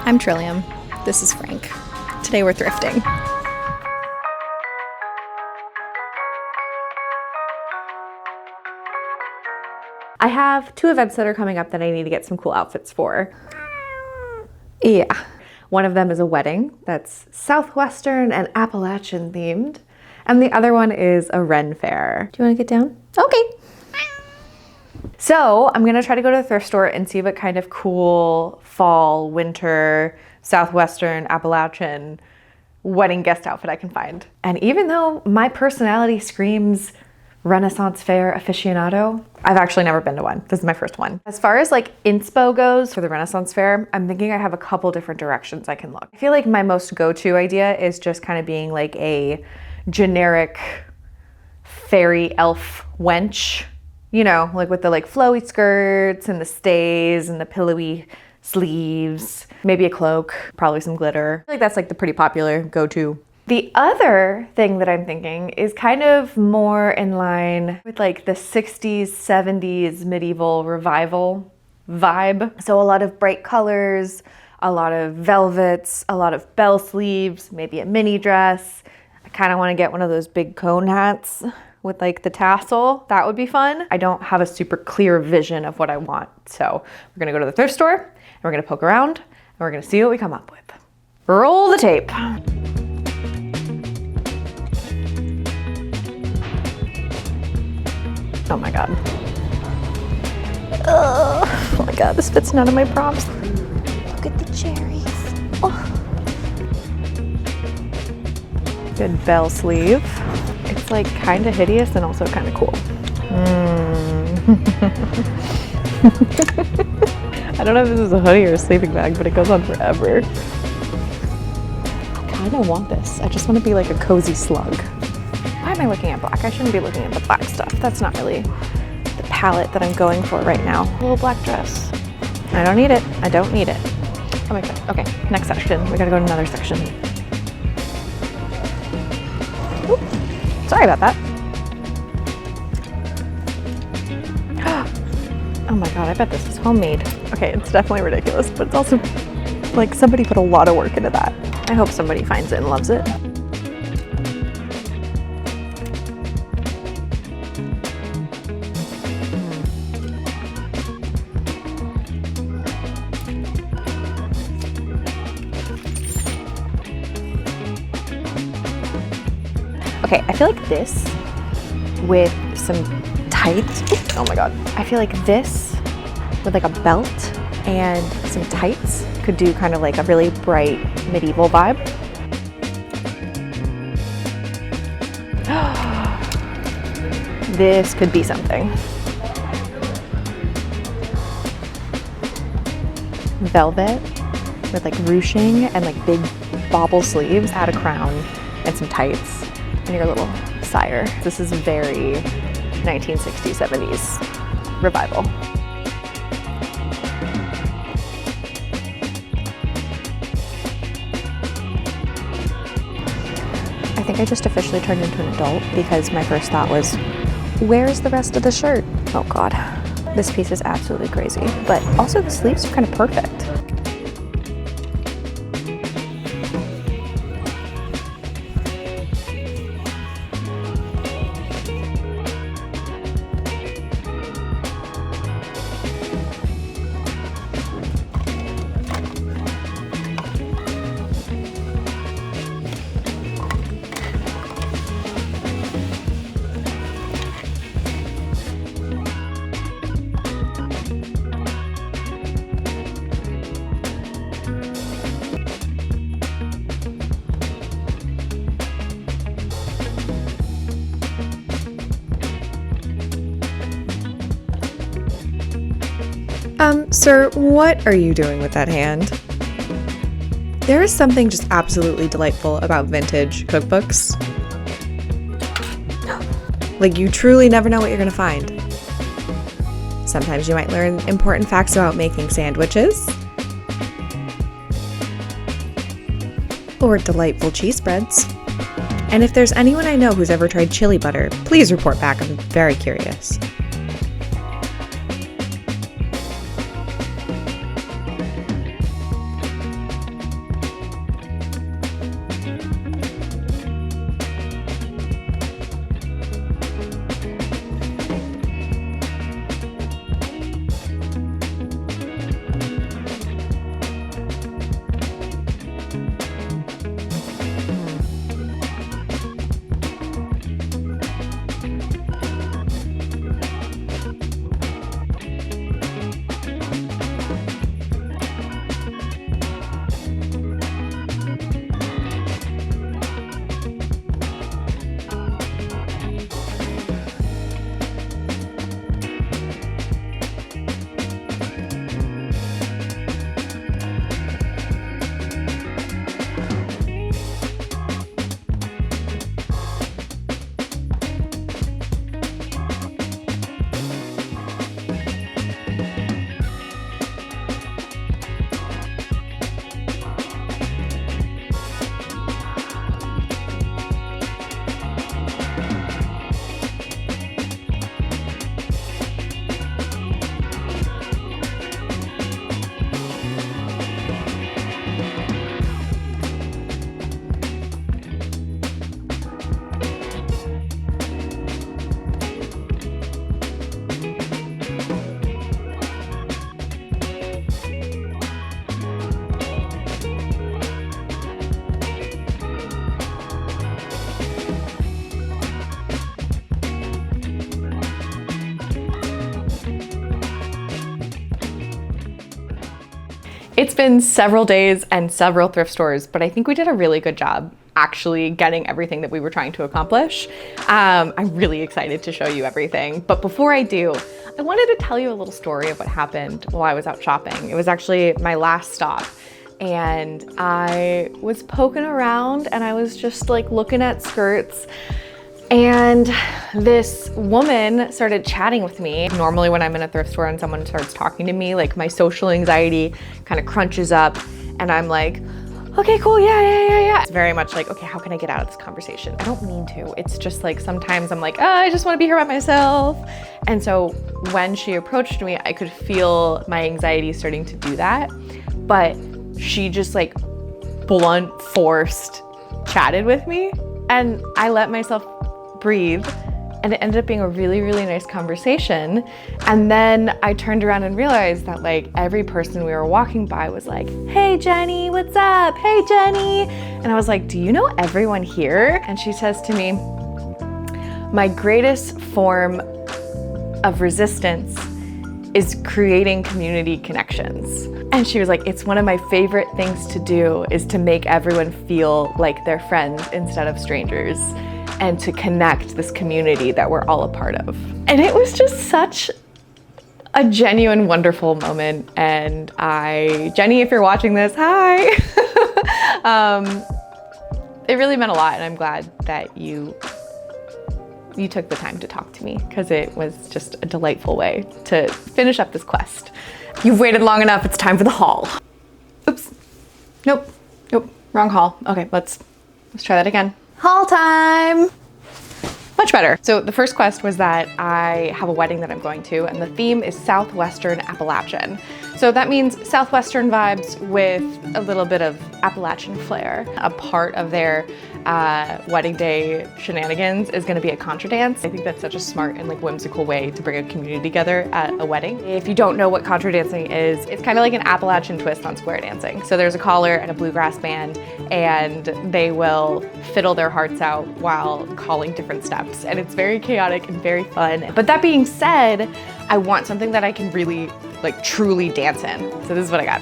I'm Trillium. This is Frank. Today we're thrifting. I have 2 events that are coming up that I need to get some cool outfits for. Yeah. One of them is a wedding that's Southwestern and Appalachian themed. And the other one is a Ren Faire. Do you want to get down? Okay. So I'm gonna try to go to the thrift store and see what kind of cool fall, winter, Southwestern, Appalachian wedding guest outfit I can find. And even though my personality screams Renaissance Faire aficionado, I've actually never been to one. This is my first one. As far as like inspo goes for the Renaissance Faire, I'm thinking I have a couple different directions I can look. I feel like my most go-to idea is just kind of being like a generic fairy elf wench, you know, like with the like flowy skirts and the stays and the pillowy sleeves, maybe a cloak, probably some glitter. I feel like that's like the pretty popular go-to. The other thing that I'm thinking is kind of more in line with like the 60s, 70s medieval revival vibe. So a lot of bright colors, a lot of velvets, a lot of bell sleeves, maybe a mini dress. I kind of want to get one of those big cone hats with like the tassel. That would be fun. I don't have a super clear vision of what I want. So we're gonna go to the thrift store and we're gonna poke around and we're gonna see what we come up with. Roll the tape. Oh my God. Oh my God, this fits none of my props. Look at the cherries. Oh. Good bell sleeve. It's like kind of hideous and also kind of cool. I don't know if this is a hoodie or a sleeping bag, but it goes on forever. I kind of want this. I just want to be like a cozy slug. Why am I looking at black? I shouldn't be looking at the black stuff. That's not really the palette that I'm going for right now. A little black dress. I don't need it. I don't need it. Oh my God. Okay, next section. We gotta go to another section. Oop. Sorry about that. Oh my God, I bet this is homemade. Okay, it's definitely ridiculous, but it's also like somebody put a lot of work into that. I hope somebody finds it and loves it. Okay, I feel like this with some tights. Oh my God. I feel like this with like a belt and some tights could do kind of like a really bright medieval vibe. This could be something. Velvet with like ruching and like big bobble sleeves, add a crown and some tights. And your little sire. This is very 1960s, 70s revival. I think I just officially turned into an adult because my first thought was, where's the rest of the shirt? Oh God, this piece is absolutely crazy. But also the sleeves are kind of perfect. Sir, what are you doing with that hand? There is something just absolutely delightful about vintage cookbooks. Like, you truly never know what you're gonna find. Sometimes you might learn important facts about making sandwiches, or delightful cheese spreads. And if there's anyone I know who's ever tried chili butter, please report back. I'm very curious. It's been several days and several thrift stores, but I think we did a really good job actually getting everything that we were trying to accomplish. I'm really excited to show you everything. But before I do, I wanted to tell you a little story of what happened while I was out shopping. It was actually my last stop. And I was poking around and I was just like looking at skirts, and this woman started chatting with me. Normally when I'm in a thrift store and someone starts talking to me, like my social anxiety kind of crunches up and I'm like, okay, cool, yeah. It's very much like, okay, how can I get out of this conversation? I don't mean to. It's just like sometimes I'm like, oh, I just want to be here by myself. And so when she approached me, I could feel my anxiety starting to do that. But she just like blunt forced chatted with me, and I let myself breathe, and it ended up being a really, really nice conversation. And then I turned around and realized that like every person we were walking by was like, hey Jenny, what's up? Hey Jenny. And I was like, do you know everyone here? And she says to me, my greatest form of resistance is creating community connections. And she was like, it's one of my favorite things to do is to make everyone feel like they're friends instead of strangers, and to connect this community that we're all a part of. And it was just such a genuine, wonderful moment. And Jenny, if you're watching this, hi. It really meant a lot, and I'm glad that you took the time to talk to me, because it was just a delightful way to finish up this quest. You've waited long enough, it's time for the haul. Oops, nope, wrong haul. Okay, let's try that again. Haul time. Much better. So the first quest was that I have a wedding that I'm going to, and the theme is Southwestern Appalachian. So that means Southwestern vibes with a little bit of Appalachian flair. A part of their wedding day shenanigans is gonna be a contra dance. I think that's such a smart and like whimsical way to bring a community together at a wedding. If you don't know what contra dancing is, it's kind of like an Appalachian twist on square dancing. So there's a caller and a bluegrass band, and they will fiddle their hearts out while calling different steps. And it's very chaotic and very fun. But that being said, I want something that I can really like truly dance in. So this is what I got.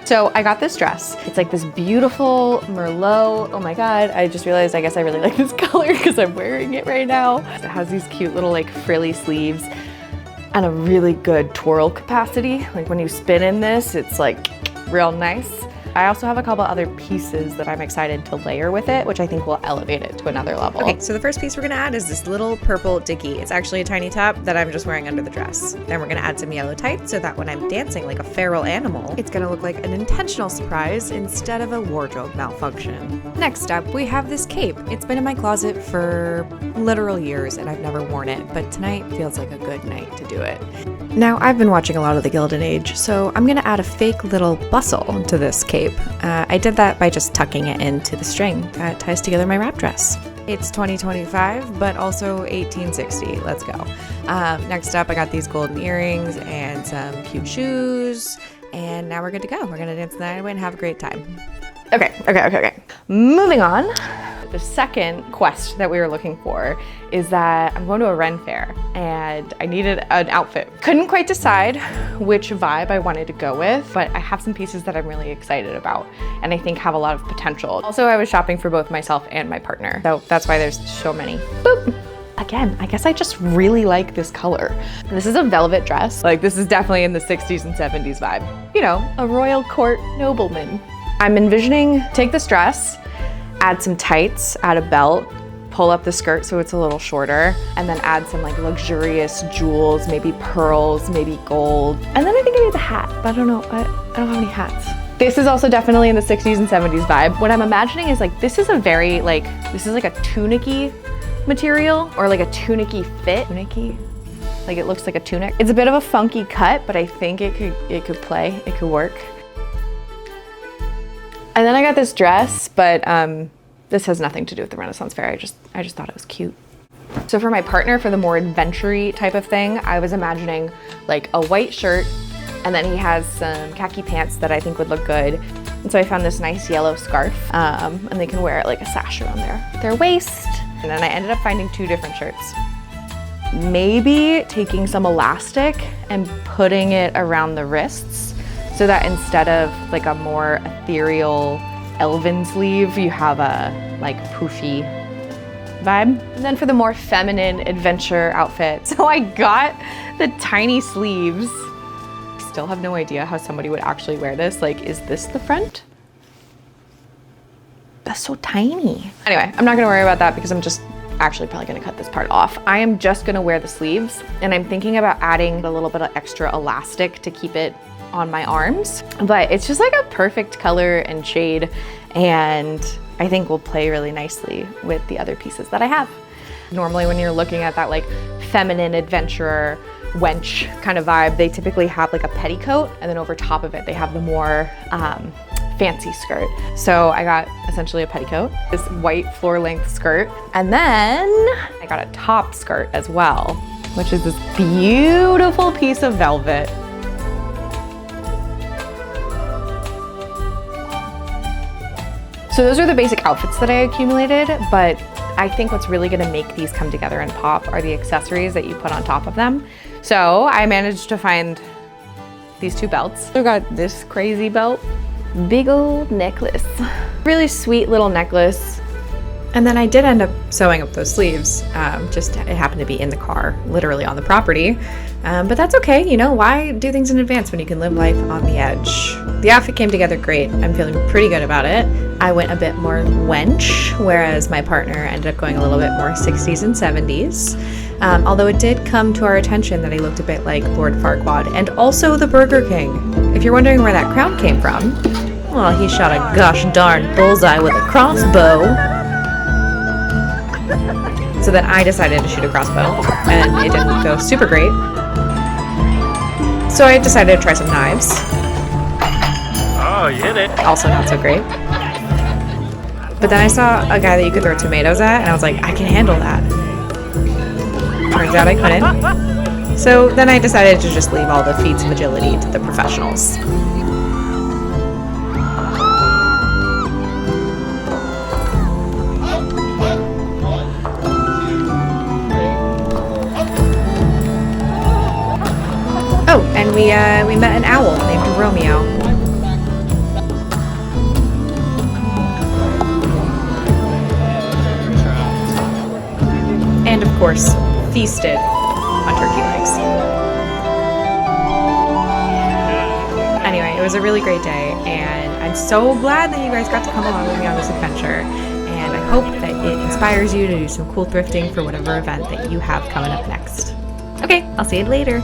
So I got this dress. It's like this beautiful Merlot. Oh my God, I just realized I guess I really like this color because I'm wearing it right now. It has these cute little like frilly sleeves and a really good twirl capacity. Like when you spin in this, it's like real nice. I also have a couple other pieces that I'm excited to layer with it, which I think will elevate it to another level. Okay, so the first piece we're gonna add is this little purple dicky. It's actually a tiny top that I'm just wearing under the dress. Then we're gonna add some yellow tights so that when I'm dancing like a feral animal, it's gonna look like an intentional surprise instead of a wardrobe malfunction. Next up, we have this cape. It's been in my closet for literal years and I've never worn it, but tonight feels like a good night to do it. Now, I've been watching a lot of the Gilded Age, so I'm gonna add a fake little bustle to this cape. I did that by just tucking it into the string that ties together my wrap dress. It's 2025, but also 1860. Let's go. Next up, I got these golden earrings and some cute shoes, and now we're good to go. We're gonna dance the night away and have a great time. Okay. Moving on. The second quest that we were looking for is that I'm going to a Ren Faire and I needed an outfit. Couldn't quite decide which vibe I wanted to go with, but I have some pieces that I'm really excited about and I think have a lot of potential. Also, I was shopping for both myself and my partner, so that's why there's so many. Boop. Again, I guess I just really like this color. This is a velvet dress. Like, this is definitely in the 60s and 70s vibe. You know, a royal court nobleman. I'm envisioning, take this dress, add some tights, add a belt, pull up the skirt so it's a little shorter, and then add some like luxurious jewels, maybe pearls, maybe gold. And then I think I need a hat, but I don't know, I don't have any hats. This is also definitely in the 60s and 70s vibe. What I'm imagining is like, this is a very like, this is like a tunic-y material, or like a tunic-y fit. Tunic-y? Like it looks like a tunic. It's a bit of a funky cut, but I think it could play, it could work. And then I got this dress, but this has nothing to do with the Renaissance Faire. I just thought it was cute. So for my partner, for the more adventure-y type of thing, I was imagining like a white shirt, and then he has some khaki pants that I think would look good. And so I found this nice yellow scarf, and they can wear it like a sash around their waist. And then I ended up finding two different shirts. Maybe taking some elastic and putting it around the wrists so that instead of like a more ethereal elven sleeve, you have a like poofy vibe. And then for the more feminine adventure outfit, so I got the tiny sleeves. Still have no idea how somebody would actually wear this. Like, is this the front? That's so tiny. Anyway, I'm not gonna worry about that because I'm just actually probably gonna cut this part off. I am just gonna wear the sleeves, and I'm thinking about adding a little bit of extra elastic to keep it on my arms. But it's just like a perfect color and shade, and I think will play really nicely with the other pieces that I have. Normally when you're looking at that like feminine adventurer wench kind of vibe, they typically have like a petticoat, and then over top of it they have the more fancy skirt. So I got essentially a petticoat, this white floor length skirt, and then I got a top skirt as well, which is this beautiful piece of velvet. So those are the basic outfits that I accumulated, but I think what's really gonna make these come together and pop are the accessories that you put on top of them. So I managed to find these two belts. I got this crazy belt, big old necklace. Really sweet little necklace. And then I did end up sewing up those sleeves. Just it happened to be in the car, literally on the property. But that's okay, you know, why do things in advance when you can live life on the edge? The outfit came together great. I'm feeling pretty good about it. I went a bit more wench, whereas my partner ended up going a little bit more 60s and 70s. Although it did come to our attention that he looked a bit like Lord Farquaad, and also the Burger King. If you're wondering where that crown came from, well, he shot a gosh darn bullseye with a crossbow. So then I decided to shoot a crossbow, and it didn't go super great. So I decided to try some knives. Oh, you hit it. Also not so great. But then I saw a guy that you could throw tomatoes at, and I was like, I can handle that. Turns out I couldn't. So then I decided to just leave all the feats of agility to the professionals. Oh, and we met an owl named Romeo. And of course, feasted on turkey legs. Anyway, it was a really great day, and I'm so glad that you guys got to come along with me on this adventure. And I hope that it inspires you to do some cool thrifting for whatever event that you have coming up next. Okay, I'll see you later.